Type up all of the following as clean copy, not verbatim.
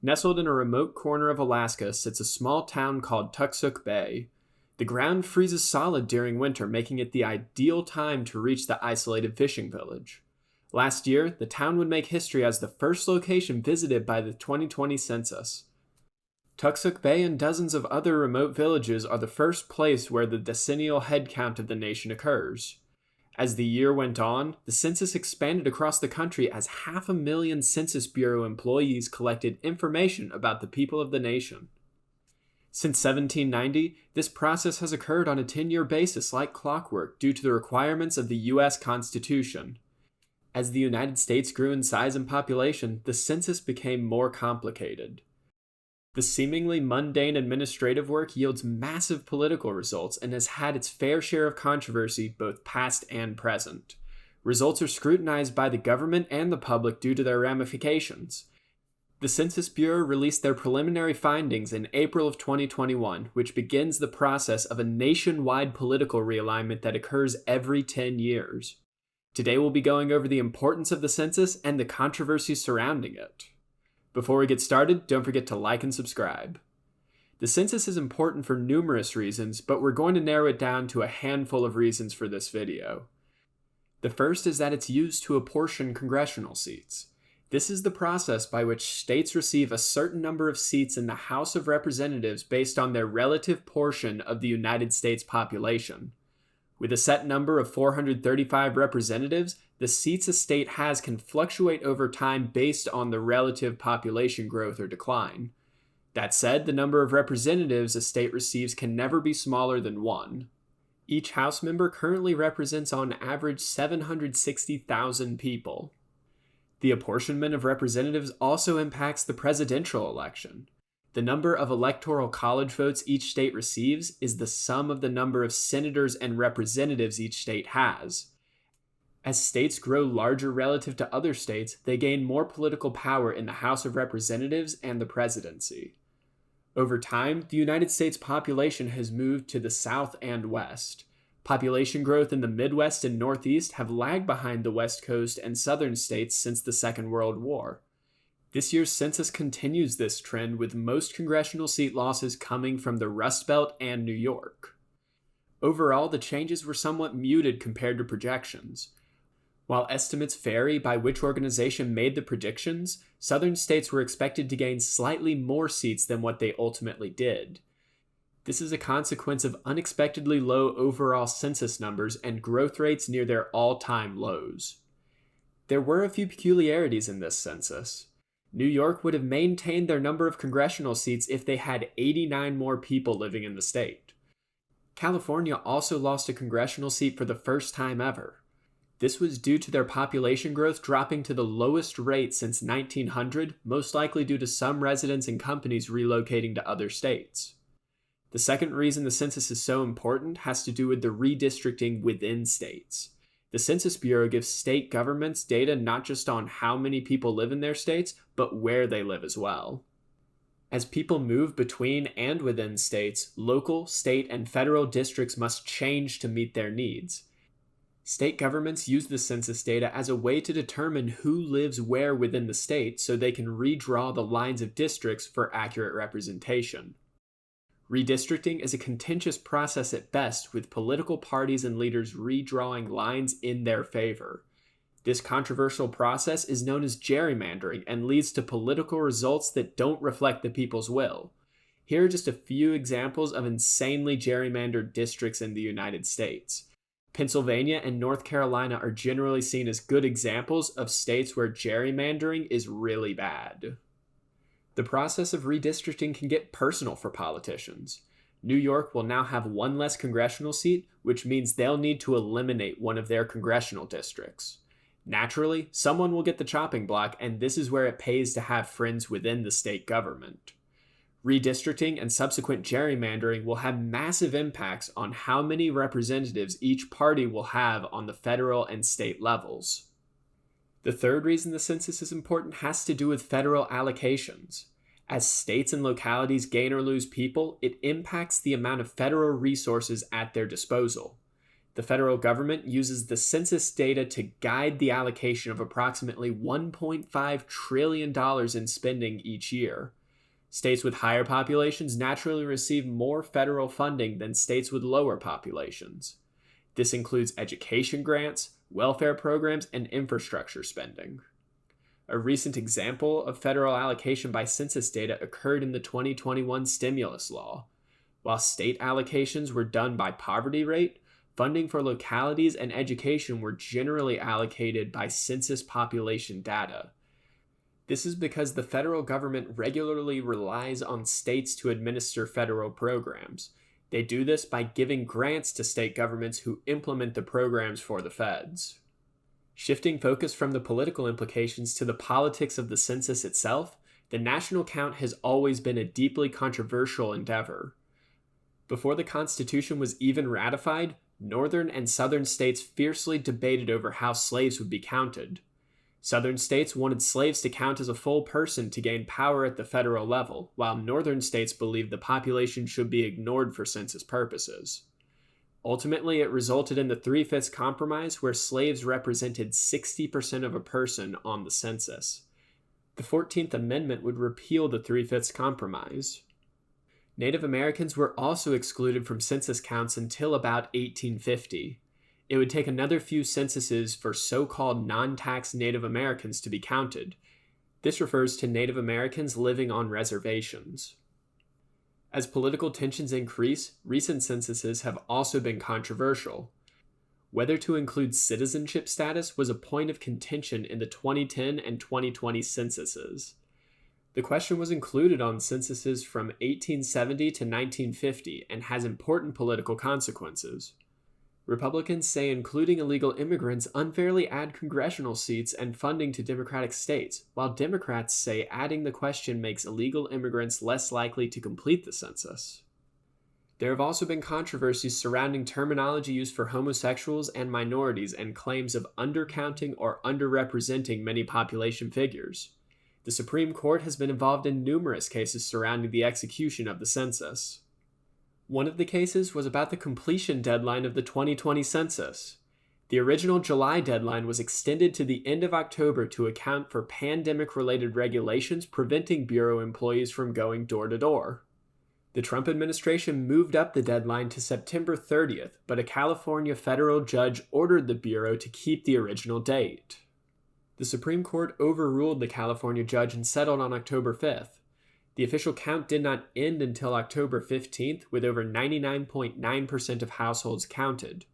Nestled in a remote corner of Alaska sits a small town called Tucksook Bay. The ground freezes solid during winter, making it the ideal time to reach the isolated fishing village. Last year, the town would make history as the first location visited by the 2020 census. Tucksook Bay and dozens of other remote villages are the first place where the decennial head count of the nation occurs. As the year went on, the census expanded across the country as 500,000 Census Bureau employees collected information about the people of the nation. Since 1790, this process has occurred on a 10-year basis like clockwork due to the requirements of the U.S. Constitution. As the United States grew in size and population, the census became more complicated. The seemingly mundane administrative work yields massive political results and has had its fair share of controversy, both past and present. Results are scrutinized by the government and the public due to their ramifications. The Census Bureau released their preliminary findings in April of 2021, which begins the process of a nationwide political realignment that occurs every 10 years. Today we'll be going over the importance of the census and the controversy surrounding it. Before we get started, don't forget to like and subscribe. The census is important for numerous reasons, but we're going to narrow it down to a handful of reasons for this video. The first is that it's used to apportion congressional seats. This is the process by which states receive a certain number of seats in the House of Representatives based on their relative portion of the United States population. With a set number of 435 representatives, the seats a state has can fluctuate over time based on the relative population growth or decline. That said, the number of representatives a state receives can never be smaller than 1. Each House member currently represents on average 760,000 people. The apportionment of representatives also impacts the presidential election. The number of electoral college votes each state receives is the sum of the number of senators and representatives each state has. As states grow larger relative to other states, they gain more political power in the House of Representatives and the presidency. Over time, the United States population has moved to the South and West. Population growth in the Midwest and Northeast have lagged behind the West Coast and Southern states since the Second World War. This year's census continues this trend, with most congressional seat losses coming from the Rust Belt and New York. Overall, the changes were somewhat muted compared to projections. While estimates vary by which organization made the predictions, Southern states were expected to gain slightly more seats than what they ultimately did. This is a consequence of unexpectedly low overall census numbers and growth rates near their all-time lows. There were a few peculiarities in this census. New York would have maintained their number of congressional seats if they had 89 more people living in the state. California also lost a congressional seat for the first time ever. This was due to their population growth dropping to the lowest rate since 1900, most likely due to some residents and companies relocating to other states. The second reason the census is so important has to do with the redistricting within states. The Census Bureau gives state governments data not just on how many people live in their states, but where they live as well. As people move between and within states, local, state, and federal districts must change to meet their needs. State governments use the census data as a way to determine who lives where within the state so they can redraw the lines of districts for accurate representation. Redistricting is a contentious process at best, with political parties and leaders redrawing lines in their favor. This controversial process is known as gerrymandering and leads to political results that don't reflect the people's will. Here are just a few examples of insanely gerrymandered districts in the United States. Pennsylvania and North Carolina are generally seen as good examples of states where gerrymandering is really bad. The process of redistricting can get personal for politicians. New York will now have one less congressional seat, which means they'll need to eliminate one of their congressional districts. Naturally, someone will get the chopping block, and this is where it pays to have friends within the state government. Redistricting and subsequent gerrymandering will have massive impacts on how many representatives each party will have on the federal and state levels. The third reason the census is important has to do with federal allocations. As states and localities gain or lose people, it impacts the amount of federal resources at their disposal. The federal government uses the census data to guide the allocation of approximately $1.5 trillion in spending each year. States with higher populations naturally receive more federal funding than states with lower populations. This includes education grants, welfare programs, and infrastructure spending. A recent example of federal allocation by census data occurred in the 2021 stimulus law. While state allocations were done by poverty rate, funding for localities and education were generally allocated by census population data. This is because the federal government regularly relies on states to administer federal programs. They do this by giving grants to state governments who implement the programs for the feds. Shifting focus from the political implications to the politics of the census itself, the national count has always been a deeply controversial endeavor. Before the Constitution was even ratified, northern and southern states fiercely debated over how slaves would be counted. Southern states wanted slaves to count as a full person to gain power at the federal level, while northern states believed the population should be ignored for census purposes. Ultimately, it resulted in the Three-Fifths Compromise, where slaves represented 60% of a person on the census. The 14th Amendment would repeal the Three-Fifths Compromise. Native Americans were also excluded from census counts until about 1850. It would take another few censuses for so-called non-tax Native Americans to be counted. This refers to Native Americans living on reservations. As political tensions increase, recent censuses have also been controversial. Whether to include citizenship status was a point of contention in the 2010 and 2020 censuses. The question was included on censuses from 1870 to 1950 and has important political consequences. Republicans say including illegal immigrants unfairly add congressional seats and funding to Democratic states, while Democrats say adding the question makes illegal immigrants less likely to complete the census. There have also been controversies surrounding terminology used for homosexuals and minorities and claims of undercounting or underrepresenting many population figures. The Supreme Court has been involved in numerous cases surrounding the execution of the census. One of the cases was about the completion deadline of the 2020 census. The original July deadline was extended to the end of October to account for pandemic-related regulations preventing Bureau employees from going door to door. The Trump administration moved up the deadline to September 30th, but a California federal judge ordered the Bureau to keep the original date. The Supreme Court overruled the California judge and settled on October 5th. The official count did not end until October 15th, with over 99.9% of households counted.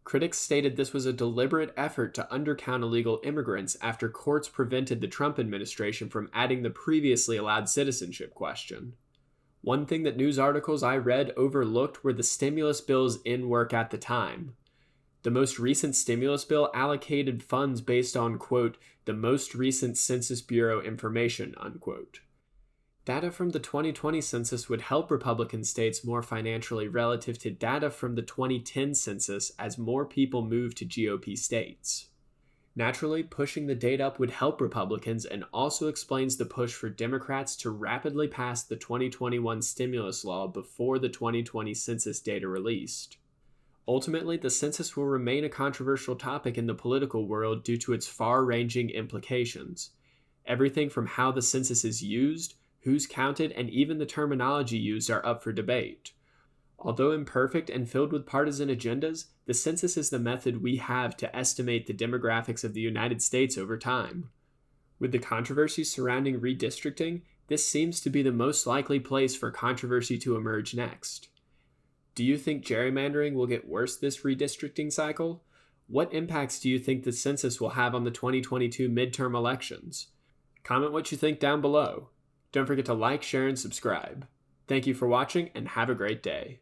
Critics stated this was a deliberate effort to undercount illegal immigrants after courts prevented the Trump administration from adding the previously allowed citizenship question. One thing that news articles I read overlooked were the stimulus bills in work at the time. The most recent stimulus bill allocated funds based on, quote, the most recent Census Bureau information, unquote. Data from the 2020 census would help Republican states more financially relative to data from the 2010 census as more people move to GOP states. Naturally, pushing the date up would help Republicans and also explains the push for Democrats to rapidly pass the 2021 stimulus law before the 2020 census data released. Ultimately, the census will remain a controversial topic in the political world due to its far-ranging implications. Everything from how the census is used, who's counted, and even the terminology used are up for debate. Although imperfect and filled with partisan agendas, the census is the method we have to estimate the demographics of the United States over time. With the controversy surrounding redistricting, this seems to be the most likely place for controversy to emerge next. Do you think gerrymandering will get worse this redistricting cycle? What impacts do you think the census will have on the 2022 midterm elections? Comment what you think down below. Don't forget to like, share, and subscribe. Thank you for watching, and have a great day.